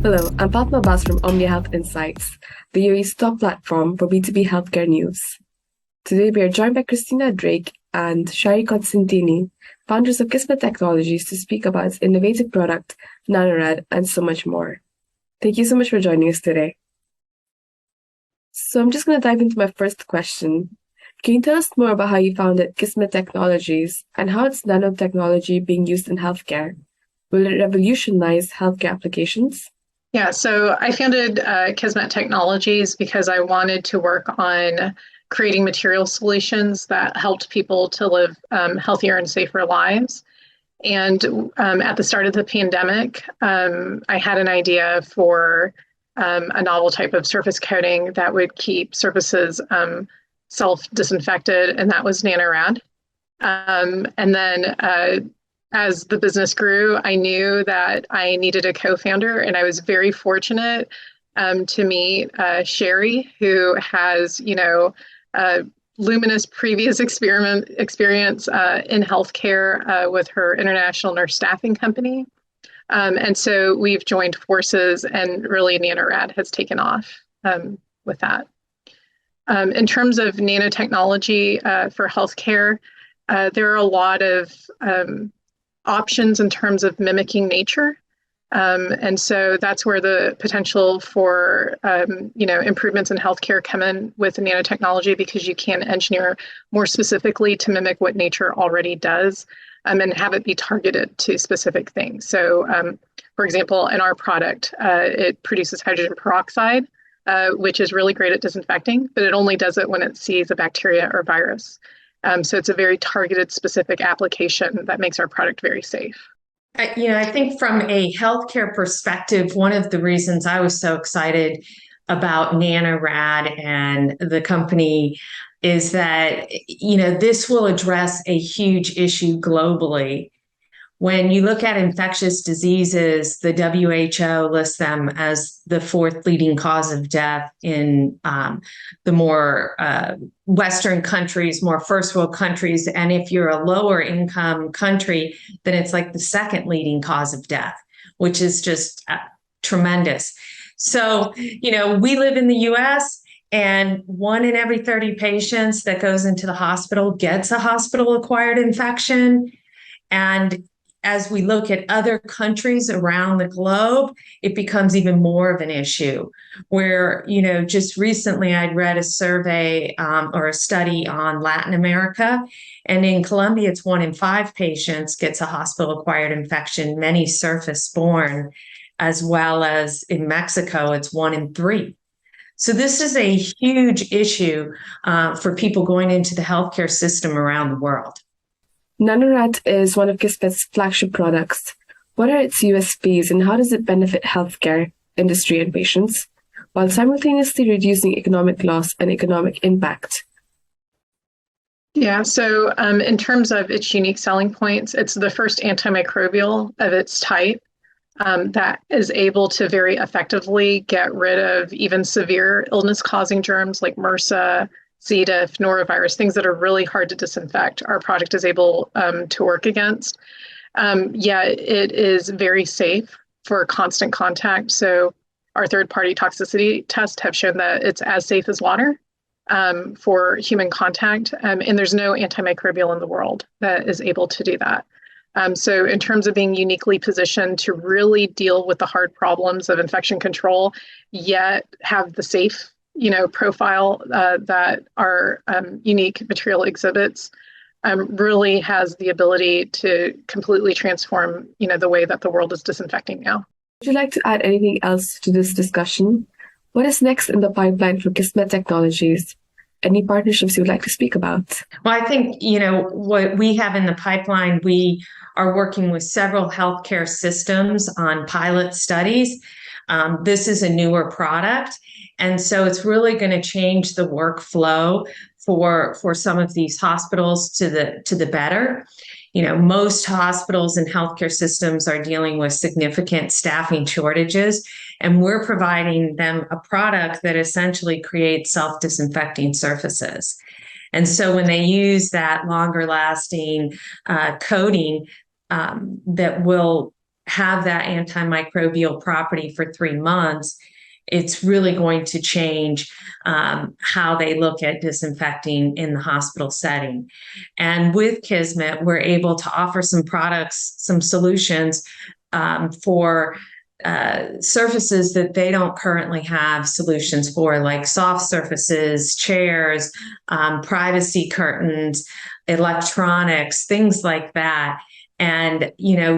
Hello, I'm Fatma Bas from Omnia Health Insights, the UAE's top platform for B2B healthcare news. Today we are joined by Christina and Shari Costantini, founders of Kismet Technologies, to speak about its innovative product, NanoRad, and so much more. Thank you so much for joining us today. So I'm just going to dive into my first question. Can you tell us more about how you founded Kismet Technologies and how is nanotechnology being used in healthcare? Will it revolutionize healthcare applications? Yeah, so I founded Kismet Technologies because I wanted to work on creating material solutions that helped people to live healthier and safer lives. And at the start of the pandemic, I had an idea for a novel type of surface coating that would keep surfaces self-disinfected, and that was NanoRad. And then as the business grew, I knew that I needed a co-founder, and I was very fortunate to meet Shari, who has, luminous previous experience in healthcare with her international nurse staffing company. And so we've joined forces, and really NanoRad has taken off with that. In terms of nanotechnology for healthcare, there are a lot of options in terms of mimicking nature. And so that's where the potential for, improvements in healthcare come in with nanotechnology, because you can engineer more specifically to mimic what nature already does, and have it be targeted to specific things. So, for example, in our product, it produces hydrogen peroxide, which is really great at disinfecting, but it only does it when it sees a bacteria or virus. So it's a very targeted, specific application that makes our product very safe. I think from a healthcare perspective, one of the reasons I was so excited about NanoRad and the company is that, this will address a huge issue globally. When you look at infectious diseases, the WHO lists them as the fourth leading cause of death in the more Western countries, more first world countries. And if you're a lower income country, then it's like the second leading cause of death, which is just tremendous. So, we live in the US, and 1 in every 30 patients that goes into the hospital gets a hospital-acquired infection. And as we look at other countries around the globe, it becomes even more of an issue where, just recently I'd read a survey or a study on Latin America, and in Colombia, it's 1 in 5 patients gets a hospital-acquired infection, many surface-borne, as well as in Mexico, it's 1 in 3. So this is a huge issue for people going into the healthcare system around the world. NanoRad is one of Kismet's flagship products. What are its USPs and how does it benefit healthcare industry and patients, while simultaneously reducing economic loss and economic impact? Yeah, so in terms of its unique selling points, it's the first antimicrobial of its type that is able to very effectively get rid of even severe illness-causing germs like MRSA, C. diff, norovirus, things that are really hard to disinfect. Our product is able to work against. It is very safe for constant contact. So our third-party toxicity tests have shown that it's as safe as water for human contact. And there's no antimicrobial in the world that is able to do that. So in terms of being uniquely positioned to really deal with the hard problems of infection control, yet have the safe profile that our unique material exhibits, really has the ability to completely transform, the way that the world is disinfecting now. Would you like to add anything else to this discussion? What is next in the pipeline for Kismet Technologies? Any partnerships you would like to speak about? Well, I think, what we have in the pipeline, we are working with several healthcare systems on pilot studies. This is a newer product. And so it's really going to change the workflow for some of these hospitals to the better. Most hospitals and healthcare systems are dealing with significant staffing shortages, and we're providing them a product that essentially creates self-disinfecting surfaces. And so when they use that longer lasting coating that will have that antimicrobial property for 3 months, it's really going to change how they look at disinfecting in the hospital setting. And with Kismet, we're able to offer some products, some solutions for surfaces that they don't currently have solutions for, like soft surfaces, chairs, privacy curtains, electronics, things like that. And,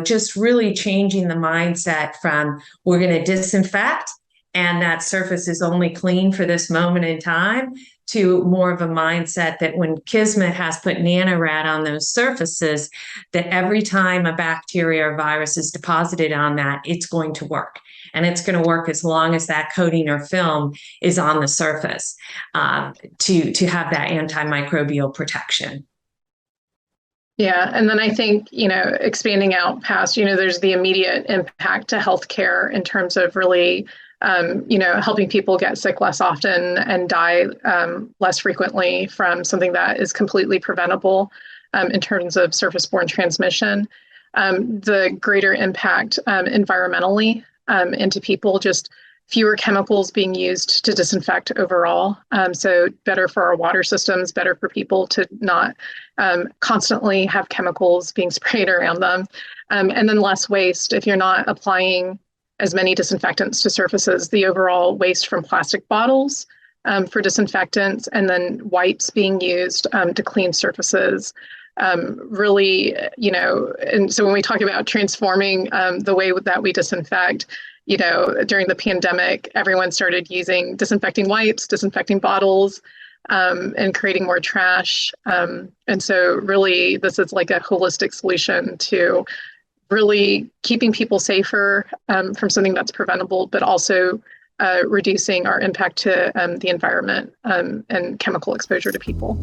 just really changing the mindset from we're going to disinfect and that surface is only clean for this moment in time, to more of a mindset that when Kismet has put NanoRad on those surfaces, that every time a bacteria or virus is deposited on that, it's going to work. And it's going to work as long as that coating or film is on the surface to have that antimicrobial protection. Yeah. And then I think, expanding out past, there's the immediate impact to healthcare in terms of really helping people get sick less often and die less frequently from something that is completely preventable in terms of surface-borne transmission. The greater impact environmentally into people, just fewer chemicals being used to disinfect overall. So better for our water systems, better for people to not constantly have chemicals being sprayed around them. And then less waste if you're not applying as many disinfectants to surfaces, the overall waste from plastic bottles for disinfectants, and then wipes being used to clean surfaces. Really, and so when we talk about transforming the way that we disinfect, during the pandemic, everyone started using disinfecting wipes, disinfecting bottles, and creating more trash. And so really, this is like a holistic solution to really keeping people safer from something that's preventable, but also reducing our impact to the environment and chemical exposure to people.